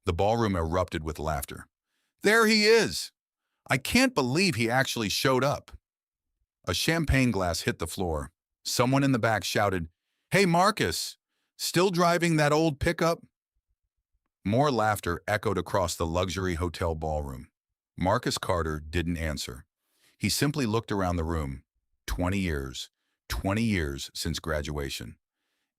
The ballroom erupted with laughter. There he is! I can't believe he actually showed up. A champagne glass hit the floor. Someone in the back shouted, Hey, Marcus! Still driving that old pickup? More laughter echoed across the luxury hotel ballroom. Marcus Carter didn't answer. He simply looked around the room. 20 years. 20 years since graduation.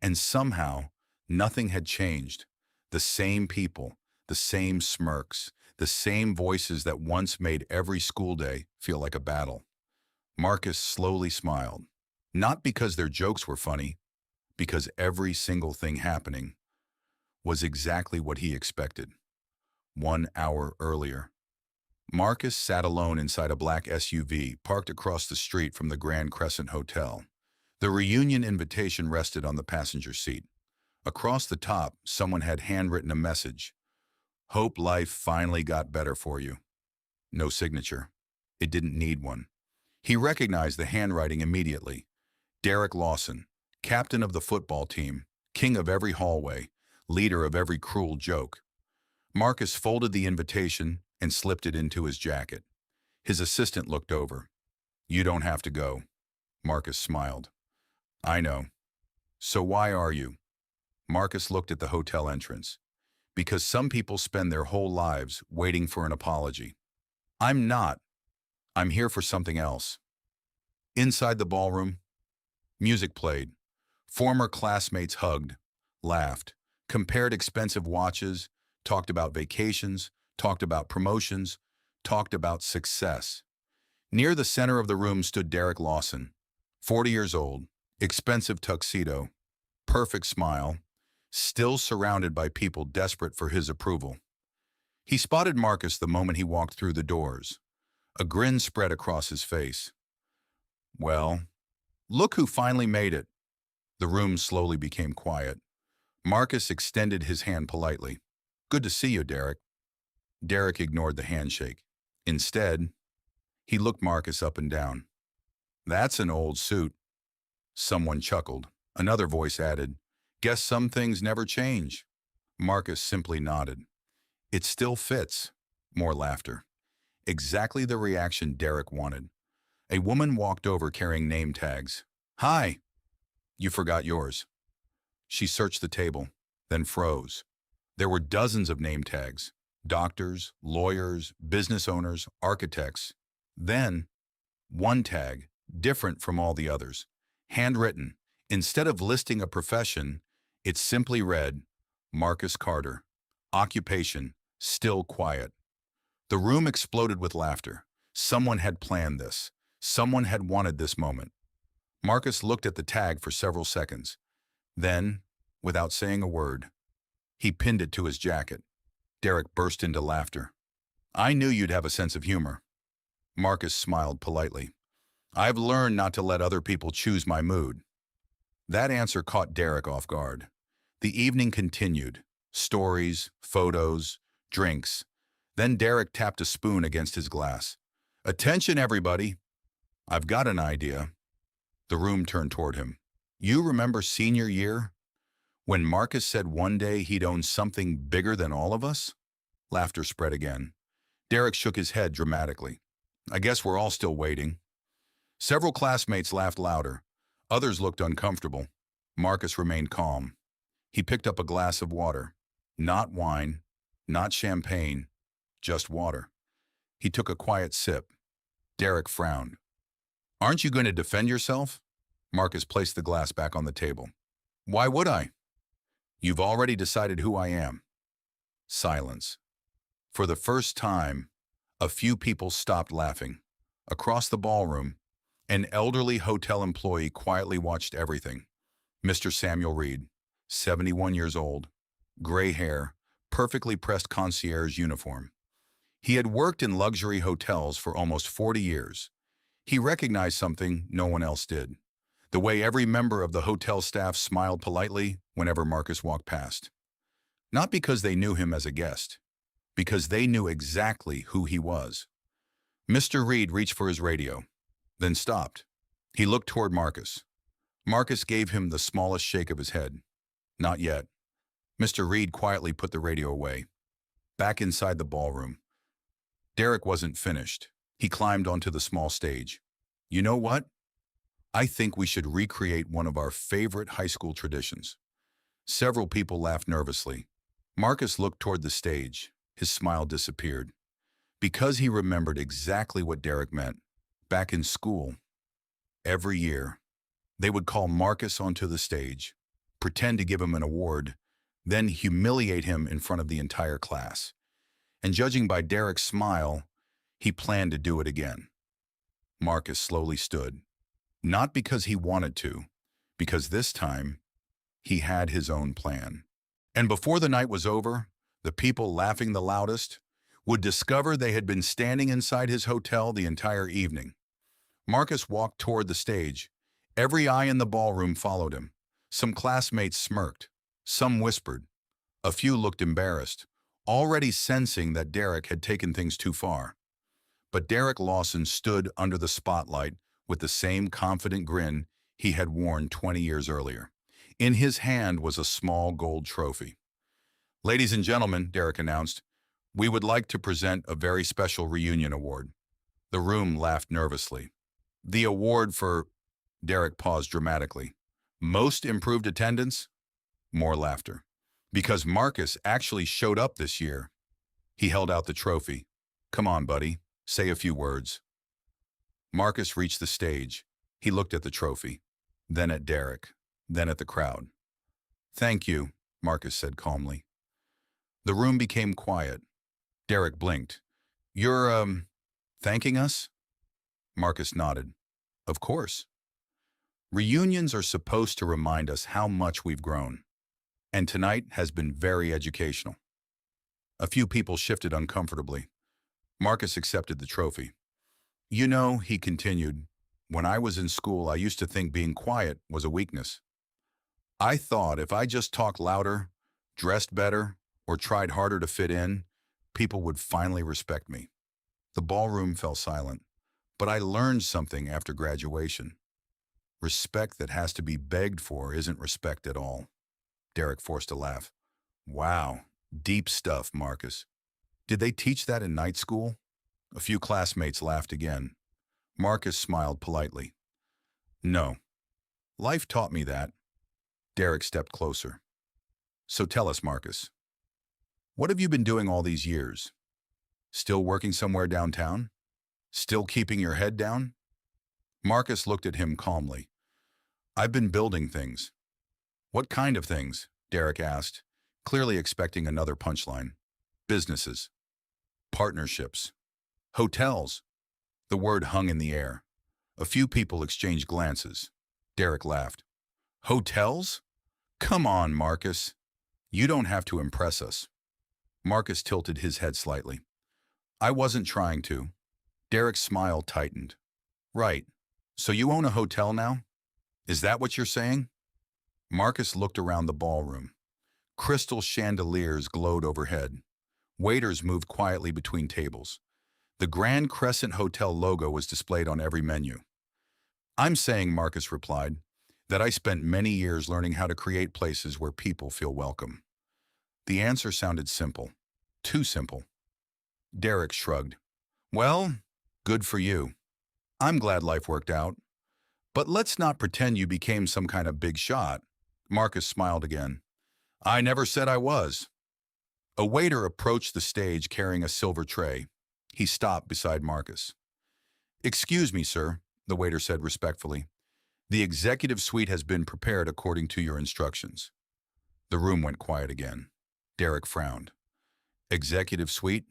And somehow, nothing had changed. The same people, the same smirks, the same voices that once made every school day feel like a battle. Marcus slowly smiled. Not because their jokes were funny, because every single thing happening was exactly what he expected. 1 hour earlier. Marcus sat alone inside a black SUV parked across the street from the Grand Crescent Hotel. The reunion invitation rested on the passenger seat. Across the top, someone had handwritten a message. Hope life finally got better for you. No signature. It didn't need one. He recognized the handwriting immediately. Derek Lawson, captain of the football team, king of every hallway, leader of every cruel joke. Marcus folded the invitation and slipped it into his jacket. His assistant looked over. You don't have to go. Marcus smiled. I know. So why are you? Marcus looked at the hotel entrance. Because some people spend their whole lives waiting for an apology. I'm not. I'm here for something else. Inside the ballroom, music played. Former classmates hugged, laughed, compared expensive watches, talked about vacations, talked about promotions, talked about success. Near the center of the room stood Derek Lawson, 40 years old, expensive tuxedo, perfect smile, still surrounded by people desperate for his approval. He spotted Marcus the moment he walked through the doors. A grin spread across his face. Well, look who finally made it. The room slowly became quiet. Marcus extended his hand politely. Good to see you, Derek. Derek ignored the handshake. Instead, he looked Marcus up and down. That's an old suit. Someone chuckled. Another voice added, Guess some things never change. Marcus simply nodded. It still fits. More laughter. Exactly the reaction Derek wanted. A woman walked over carrying name tags. Hi. You forgot yours. She searched the table, then froze. There were dozens of name tags. Doctors, lawyers, business owners, architects. Then, one tag, different from all the others. Handwritten. Instead of listing a profession, it simply read, Marcus Carter. Occupation, still quiet. The room exploded with laughter. Someone had planned this. Someone had wanted this moment. Marcus looked at the tag for several seconds. Then, without saying a word, he pinned it to his jacket. Derek burst into laughter. I knew you'd have a sense of humor. Marcus smiled politely. I've learned not to let other people choose my mood. That answer caught Derek off guard. The evening continued. Stories, photos, drinks. Then Derek tapped a spoon against his glass. Attention, everybody. I've got an idea. The room turned toward him. You remember senior year? When Marcus said one day he'd own something bigger than all of us? Laughter spread again. Derek shook his head dramatically. I guess we're all still waiting. Several classmates laughed louder. Others looked uncomfortable. Marcus remained calm. He picked up a glass of water. Not wine, not champagne, just water. He took a quiet sip. Derek frowned. Aren't you going to defend yourself? Marcus placed the glass back on the table. Why would I? You've already decided who I am. Silence. For the first time, a few people stopped laughing. Across the ballroom, an elderly hotel employee quietly watched everything. Mr. Samuel Reed, 71 years old, gray hair, perfectly pressed concierge uniform. He had worked in luxury hotels for almost 40 years. He recognized something no one else did. The way every member of the hotel staff smiled politely whenever Marcus walked past. Not because they knew him as a guest, because they knew exactly who he was. Mr. Reed reached for his radio, then stopped. He looked toward Marcus. Marcus gave him the smallest shake of his head. Not yet. Mr. Reed quietly put the radio away. Back inside the ballroom, Derek wasn't finished. He climbed onto the small stage. You know what? I think we should recreate one of our favorite high school traditions. Several people laughed nervously. Marcus looked toward the stage. His smile disappeared. Because he remembered exactly what Derek meant. Back in school, every year, they would call Marcus onto the stage, pretend to give him an award, then humiliate him in front of the entire class. And judging by Derek's smile, he planned to do it again. Marcus slowly stood, not because he wanted to, because this time, he had his own plan. And before the night was over, the people laughing the loudest would discover they had been standing inside his hotel the entire evening. Marcus walked toward the stage. Every eye in the ballroom followed him. Some classmates smirked. Some whispered. A few looked embarrassed, already sensing that Derek had taken things too far. But Derek Lawson stood under the spotlight with the same confident grin he had worn 20 years earlier. In his hand was a small gold trophy. Ladies and gentlemen, Derek announced, we would like to present a very special reunion award. The room laughed nervously. The award for, Derek paused dramatically, most improved attendance? More laughter. Because Marcus actually showed up this year. He held out the trophy. Come on, buddy, say a few words. Marcus reached the stage. He looked at the trophy, then at Derek, then at the crowd. Thank you, Marcus said calmly. The room became quiet. Derek blinked. You're, thanking us? Marcus nodded. Of course. Reunions are supposed to remind us how much we've grown. And tonight has been very educational. A few people shifted uncomfortably. Marcus accepted the trophy. You know, he continued, when I was in school, I used to think being quiet was a weakness. I thought if I just talked louder, dressed better, or tried harder to fit in, people would finally respect me. The ballroom fell silent, but I learned something after graduation. Respect that has to be begged for isn't respect at all. Derek forced a laugh. Wow, deep stuff, Marcus. Did they teach that in night school? A few classmates laughed again. Marcus smiled politely. No. Life taught me that. Derek stepped closer. So tell us, Marcus, what have you been doing all these years? Still working somewhere downtown? Still keeping your head down? Marcus looked at him calmly. I've been building things. What kind of things? Derek asked, clearly expecting another punchline. Businesses. Partnerships. Hotels. The word hung in the air. A few people exchanged glances. Derek laughed. Hotels? Come on, Marcus. You don't have to impress us. Marcus tilted his head slightly. I wasn't trying to. Derek's smile tightened. Right. So you own a hotel now? Is that what you're saying? Marcus looked around the ballroom. Crystal chandeliers glowed overhead. Waiters moved quietly between tables. The Grand Crescent Hotel logo was displayed on every menu. I'm saying, Marcus replied, that I spent many years learning how to create places where people feel welcome. The answer sounded simple. Too simple. Derek shrugged. Well, good for you. I'm glad life worked out. But let's not pretend you became some kind of big shot. Marcus smiled again. I never said I was. A waiter approached the stage carrying a silver tray. He stopped beside Marcus. Excuse me, sir, the waiter said respectfully. The executive suite has been prepared according to your instructions. The room went quiet again. Derek frowned. Executive suite?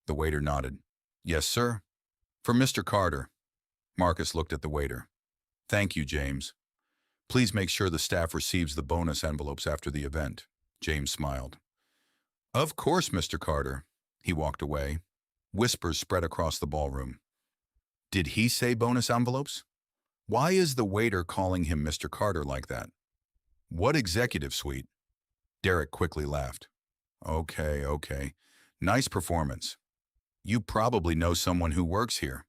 The waiter nodded. Yes, sir. For Mr. Carter. Marcus looked at the waiter. Thank you, James. Please make sure the staff receives the bonus envelopes after the event. James smiled. Of course, Mr. Carter. He walked away. Whispers spread across the ballroom. Did he say bonus envelopes? Why is the waiter calling him Mr. Carter like that? What executive suite? Derek quickly laughed. Okay. Nice performance. You probably know someone who works here.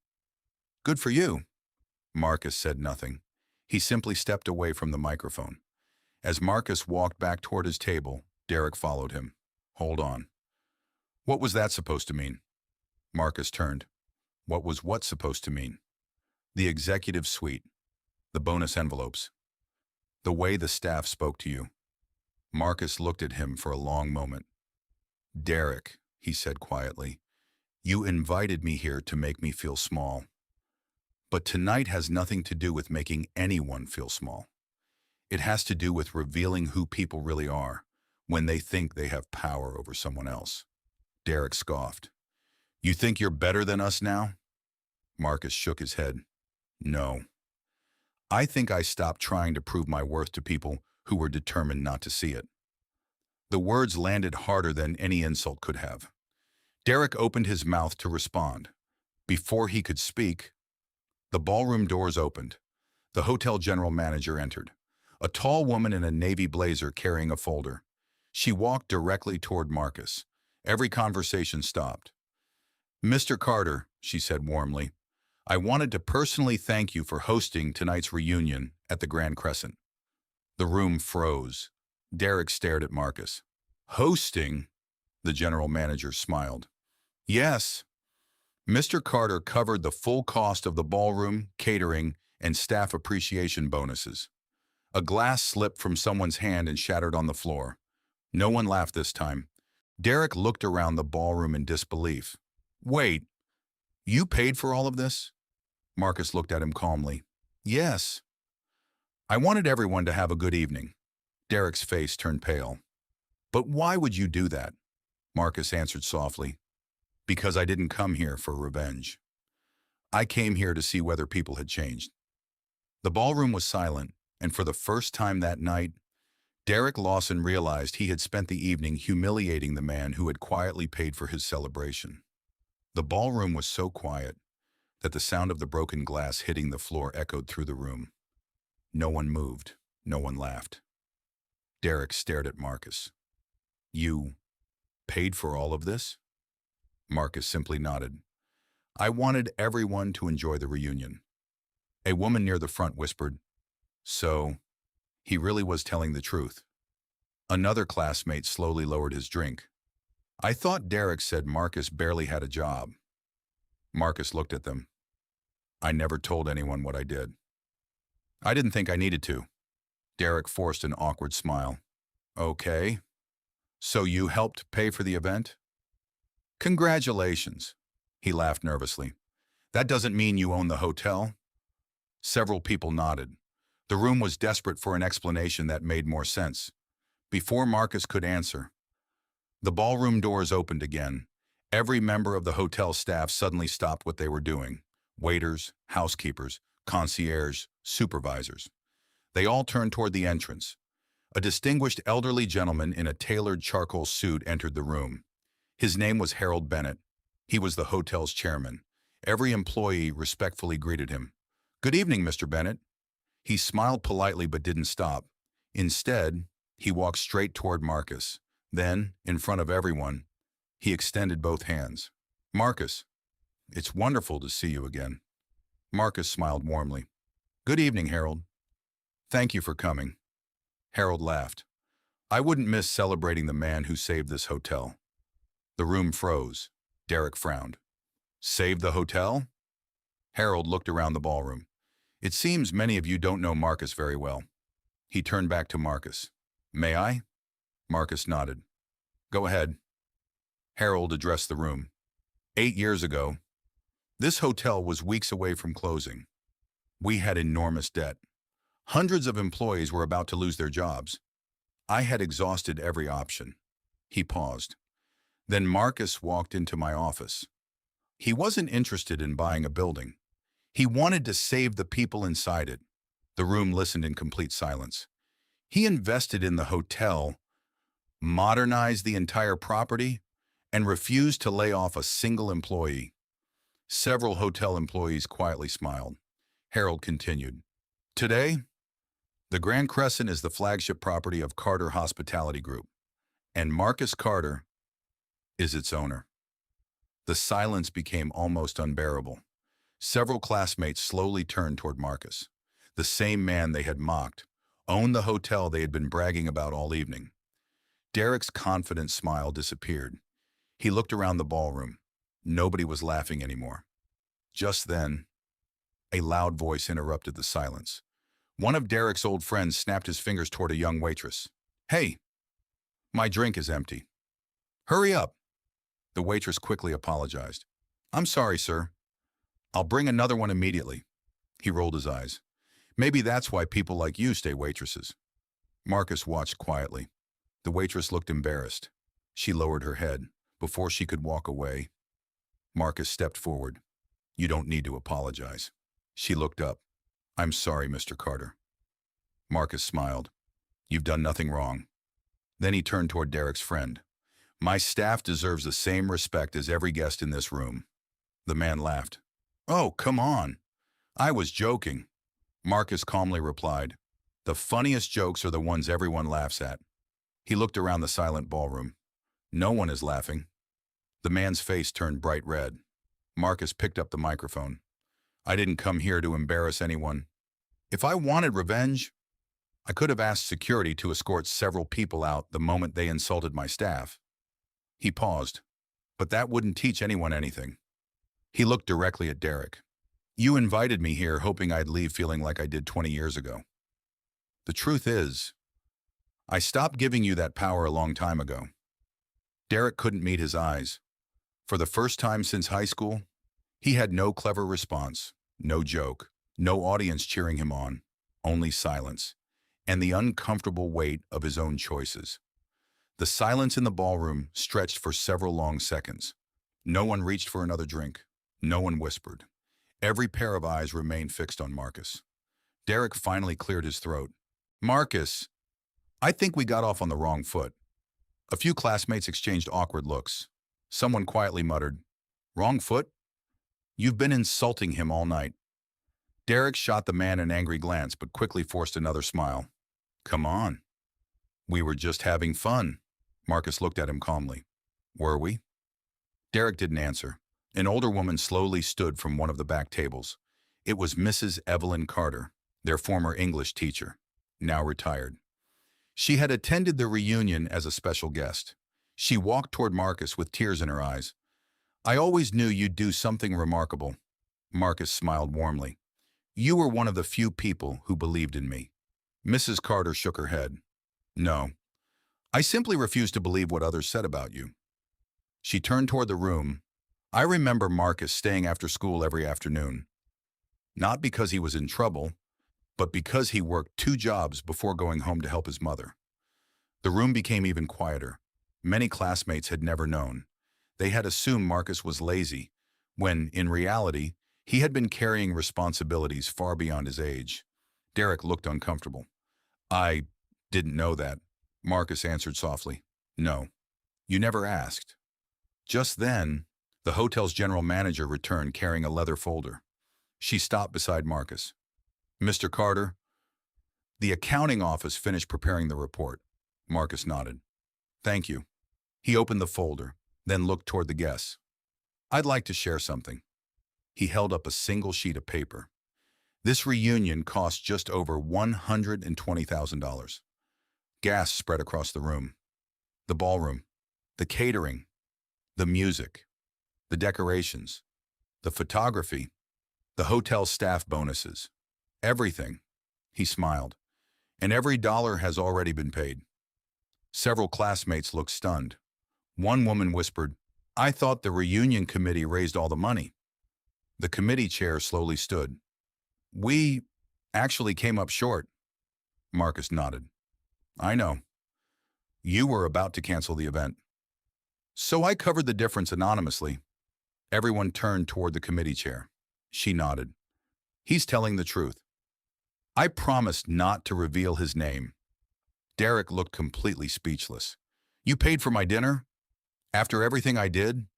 Good for you. Marcus said nothing. He simply stepped away from the microphone. As Marcus walked back toward his table, Derek followed him. Hold on. What was that supposed to mean? Marcus turned. What was what supposed to mean? The executive suite, the bonus envelopes, the way the staff spoke to you. Marcus looked at him for a long moment. Derek, he said quietly, you invited me here to make me feel small. But tonight has nothing to do with making anyone feel small. It has to do with revealing who people really are when they think they have power over someone else. Derek scoffed. You think you're better than us now? Marcus shook his head. No. I think I stopped trying to prove my worth to people who were determined not to see it. The words landed harder than any insult could have. Derek opened his mouth to respond. Before he could speak, the ballroom doors opened. The hotel general manager entered, a tall woman in a navy blazer carrying a folder. She walked directly toward Marcus. Every conversation stopped. Mr. Carter, she said warmly, I wanted to personally thank you for hosting tonight's reunion at the Grand Crescent. The room froze. Derek stared at Marcus. Hosting? The general manager smiled. Yes. Mr. Carter covered the full cost of the ballroom, catering, and staff appreciation bonuses. A glass slipped from someone's hand and shattered on the floor. No one laughed this time. Derek looked around the ballroom in disbelief. Wait, you paid for all of this? Marcus looked at him calmly. Yes. I wanted everyone to have a good evening. Derek's face turned pale. But why would you do that? Marcus answered softly. Because I didn't come here for revenge. I came here to see whether people had changed. The ballroom was silent, and for the first time that night, Derek Lawson realized he had spent the evening humiliating the man who had quietly paid for his celebration. The ballroom was so quiet that the sound of the broken glass hitting the floor echoed through the room. No one moved. No one laughed. Derek stared at Marcus. You paid for all of this? Marcus simply nodded. I wanted everyone to enjoy the reunion. A woman near the front whispered, So, he really was telling the truth. Another classmate slowly lowered his drink. I thought Derek said Marcus barely had a job. Marcus looked at them. I never told anyone what I did. I didn't think I needed to. Derek forced an awkward smile. Okay. So you helped pay for the event? Congratulations. He laughed nervously. That doesn't mean you own the hotel. Several people nodded. The room was desperate for an explanation that made more sense. Before Marcus could answer, the ballroom doors opened again. Every member of the hotel staff suddenly stopped what they were doing. Waiters, housekeepers, concierge, supervisors. They all turned toward the entrance. A distinguished elderly gentleman in a tailored charcoal suit entered the room. His name was Harold Bennett. He was the hotel's chairman. Every employee respectfully greeted him. Good evening, Mr. Bennett. He smiled politely but didn't stop. Instead, he walked straight toward Marcus. Then, in front of everyone, he extended both hands. Marcus, it's wonderful to see you again. Marcus smiled warmly. Good evening, Harold. Thank you for coming. Harold laughed. I wouldn't miss celebrating the man who saved this hotel. The room froze. Derek frowned. Saved the hotel? Harold looked around the ballroom. It seems many of you don't know Marcus very well. He turned back to Marcus. May I? Marcus nodded. Go ahead. Harold addressed the room. 8 years ago, this hotel was weeks away from closing. We had enormous debt. Hundreds of employees were about to lose their jobs. I had exhausted every option. He paused. Then Marcus walked into my office. He wasn't interested in buying a building. He wanted to save the people inside it. The room listened in complete silence. He invested in the hotel, modernized the entire property, and refused to lay off a single employee. Several hotel employees quietly smiled. Harold continued. Today, the Grand Crescent is the flagship property of Carter Hospitality Group, and Marcus Carter is its owner. The silence became almost unbearable. Several classmates slowly turned toward Marcus. The same man they had mocked owned the hotel they had been bragging about all evening. Derek's confident smile disappeared. He looked around the ballroom. Nobody was laughing anymore. Just then, a loud voice interrupted the silence. One of Derek's old friends snapped his fingers toward a young waitress. "Hey, my drink is empty. Hurry up." The waitress quickly apologized. "I'm sorry, sir. I'll bring another one immediately." He rolled his eyes. "Maybe that's why people like you stay waitresses." Marcus watched quietly. The waitress looked embarrassed. She lowered her head. Before she could walk away, Marcus stepped forward. "You don't need to apologize." She looked up. "I'm sorry, Mr. Carter." Marcus smiled. "You've done nothing wrong." Then he turned toward Derek's friend. "My staff deserves the same respect as every guest in this room." The man laughed. "Oh, come on. I was joking." Marcus calmly replied, "The funniest jokes are the ones everyone laughs at." He looked around the silent ballroom. No one is laughing. The man's face turned bright red. Marcus picked up the microphone. "I didn't come here to embarrass anyone. If I wanted revenge, I could have asked security to escort several people out the moment they insulted my staff." He paused, "But that wouldn't teach anyone anything." He looked directly at Derek. "You invited me here hoping I'd leave feeling like I did 20 years ago. The truth is, I stopped giving you that power a long time ago." Derek couldn't meet his eyes. For the first time since high school, he had no clever response, no joke, no audience cheering him on, only silence, and the uncomfortable weight of his own choices. The silence in the ballroom stretched for several long seconds. No one reached for another drink. No one whispered. Every pair of eyes remained fixed on Marcus. Derek finally cleared his throat. "Marcus, I think we got off on the wrong foot." A few classmates exchanged awkward looks. Someone quietly muttered, "Wrong foot? You've been insulting him all night." Derek shot the man an angry glance but quickly forced another smile. "Come on. We were just having fun." Marcus looked at him calmly. "Were we?" Derek didn't answer. An older woman slowly stood from one of the back tables. It was Mrs. Evelyn Carter, their former English teacher, now retired. She had attended the reunion as a special guest. She walked toward Marcus with tears in her eyes. "I always knew you'd do something remarkable." Marcus smiled warmly. "You were one of the few people who believed in me." Mrs. Carter shook her head. "No, I simply refused to believe what others said about you." She turned toward the room. "I remember Marcus staying after school every afternoon. Not because he was in trouble, but because he worked 2 jobs before going home to help his mother." The room became even quieter. Many classmates had never known. They had assumed Marcus was lazy, when, in reality, he had been carrying responsibilities far beyond his age. Derek looked uncomfortable. "I didn't know that," Marcus answered softly. "No, you never asked." Just then, the hotel's general manager returned carrying a leather folder. She stopped beside Marcus. "Mr. Carter, the accounting office finished preparing the report." Marcus nodded. "Thank you." He opened the folder, then looked toward the guests. "I'd like to share something." He held up a single sheet of paper. "This reunion cost just over $120,000. Gas spread across the room. The ballroom, the catering, the music, the decorations, the photography, the hotel staff bonuses. Everything." He smiled. "And every dollar has already been paid." Several classmates looked stunned. One woman whispered, "I thought the reunion committee raised all the money." The committee chair slowly stood. "We actually came up short." Marcus nodded. "I know. You were about to cancel the event. So I covered the difference anonymously." Everyone turned toward the committee chair. She nodded. "He's telling the truth. I promised not to reveal his name." Derek looked completely speechless. "You paid for my dinner? After everything I did?"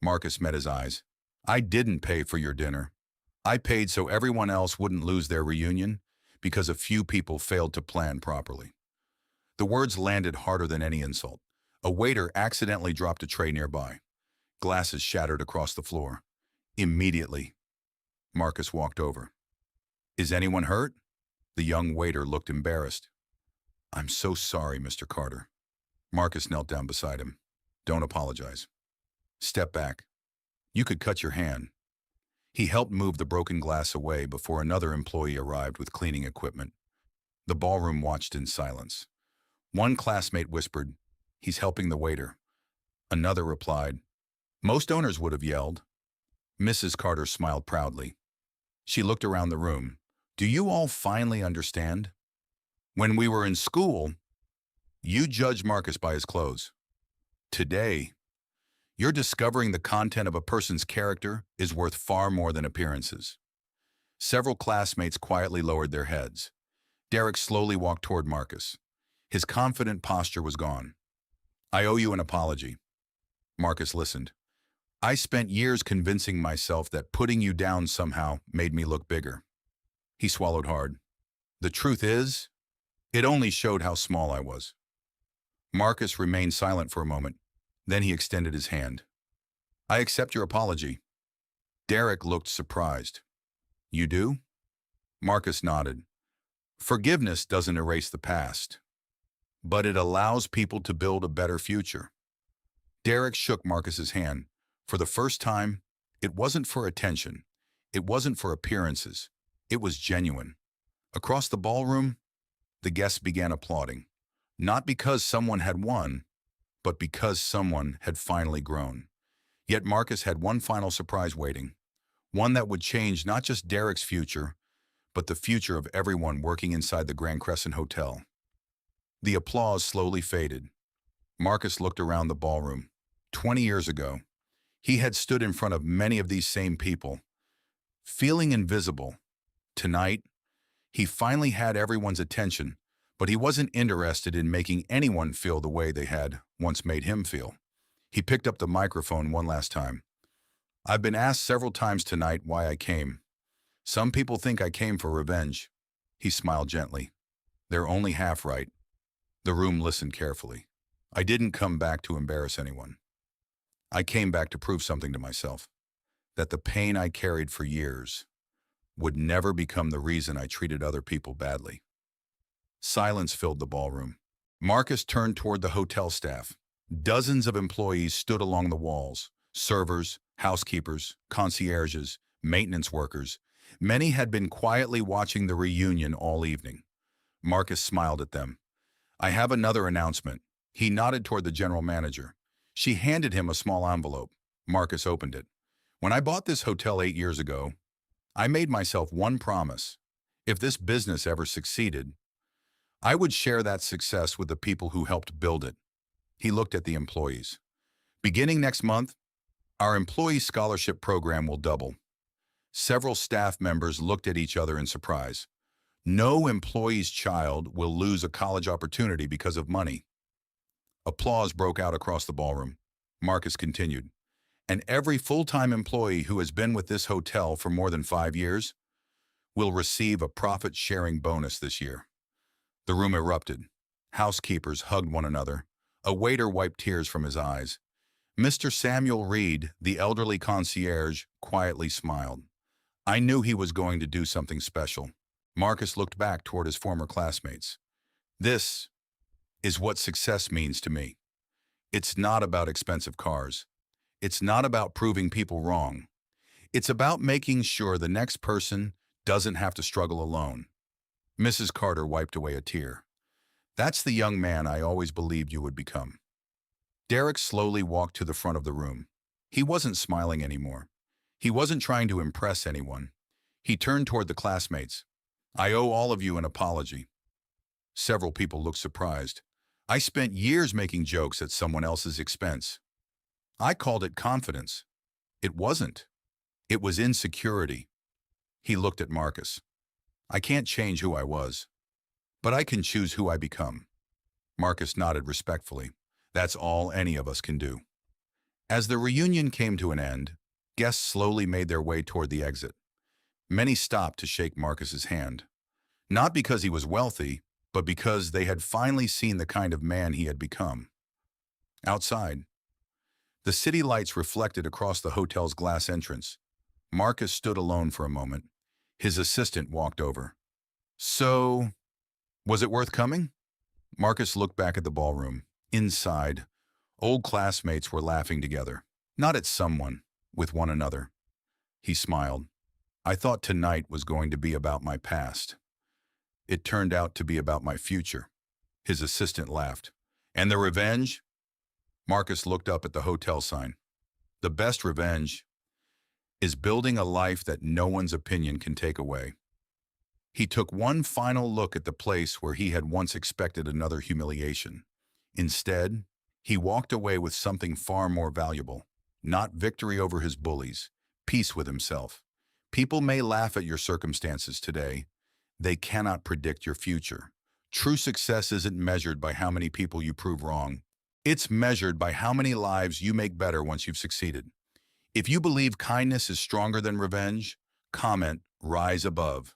Marcus met his eyes. "I didn't pay for your dinner. I paid so everyone else wouldn't lose their reunion because a few people failed to plan properly." The words landed harder than any insult. A waiter accidentally dropped a tray nearby. Glasses shattered across the floor. Immediately, Marcus walked over. "Is anyone hurt?" The young waiter looked embarrassed. "I'm so sorry, Mr. Carter." Marcus knelt down beside him. "Don't apologize. Step back. You could cut your hand. He helped move the broken glass away before another employee arrived with cleaning equipment. The ballroom watched in silence. One classmate whispered, "He's helping the waiter." Another replied, "Most owners would have yelled." Mrs. Carter smiled proudly. She looked around the room. "Do you all finally understand? When we were in school, you judged Marcus by his clothes. Today, you're discovering the content of a person's character is worth far more than appearances." Several classmates quietly lowered their heads. Derek slowly walked toward Marcus. His confident posture was gone. "I owe you an apology." Marcus listened. "I spent years convincing myself that putting you down somehow made me look bigger." He swallowed hard. "The truth is, it only showed how small I was." Marcus remained silent for a moment. Then he extended his hand. "I accept your apology." Derek looked surprised. "You do?" Marcus nodded. "Forgiveness doesn't erase the past, but it allows people to build a better future." Derek shook Marcus's hand. For the first time, it wasn't for attention. It wasn't for appearances. It was genuine. Across the ballroom, the guests began applauding, not because someone had won, but because someone had finally grown. Yet Marcus had one final surprise waiting, one that would change not just Derek's future, but the future of everyone working inside the Grand Crescent Hotel. The applause slowly faded. Marcus looked around the ballroom. 20 years ago, he had stood in front of many of these same people, feeling invisible. Tonight, he finally had everyone's attention, but he wasn't interested in making anyone feel the way they had once made him feel. He picked up the microphone one last time. "I've been asked several times tonight why I came. Some people think I came for revenge." He smiled gently. "They're only half right." The room listened carefully. "I didn't come back to embarrass anyone. I came back to prove something to myself, that the pain I carried for years would never become the reason I treated other people badly." Silence filled the ballroom. Marcus turned toward the hotel staff. Dozens of employees stood along the walls: servers, housekeepers, concierges, maintenance workers. Many had been quietly watching the reunion all evening. Marcus smiled at them. "I have another announcement." He nodded toward the general manager. She handed him a small envelope. Marcus opened it. "When I bought this hotel 8 years ago, I made myself one promise. If this business ever succeeded, I would share that success with the people who helped build it." He looked at the employees. "Beginning next month, our employee scholarship program will double." Several staff members looked at each other in surprise. No employee's child will lose a college opportunity because of money. Applause broke out across the ballroom. Marcus continued. "And every full-time employee who has been with this hotel for more than 5 years will receive a profit-sharing bonus this year." The room erupted. Housekeepers hugged one another. A waiter wiped tears from his eyes. Mr. Samuel Reed, the elderly concierge, quietly smiled. "I knew he was going to do something special." Marcus looked back toward his former classmates. "This is what success means to me. It's not about expensive cars. It's not about proving people wrong. It's about making sure the next person doesn't have to struggle alone." Mrs. Carter wiped away a tear. "That's the young man I always believed you would become." Derek slowly walked to the front of the room. He wasn't smiling anymore. He wasn't trying to impress anyone. He turned toward the classmates. "I owe all of you an apology." Several people looked surprised. "I spent years making jokes at someone else's expense. I called it confidence. It wasn't. It was insecurity." He looked at Marcus. "I can't change who I was, but I can choose who I become." Marcus nodded respectfully. "That's all any of us can do." As the reunion came to an end, guests slowly made their way toward the exit. Many stopped to shake Marcus's hand. Not because he was wealthy, but because they had finally seen the kind of man he had become. Outside, the city lights reflected across the hotel's glass entrance. Marcus stood alone for a moment. His assistant walked over. "So, was it worth coming?" Marcus looked back at the ballroom. Inside, old classmates were laughing together. Not at someone, with one another. He smiled. I thought tonight was going to be about my past. It turned out to be about my future. His assistant laughed. And the revenge? Marcus looked up at the hotel sign. The best revenge is building a life that no one's opinion can take away. He took one final look at the place where he had once expected another humiliation. Instead, he walked away with something far more valuable. Not victory over his bullies, peace with himself. People may laugh at your circumstances today. They cannot predict your future. True success isn't measured by how many people you prove wrong. It's measured by how many lives you make better once you've succeeded. If you believe kindness is stronger than revenge, comment "Rise above."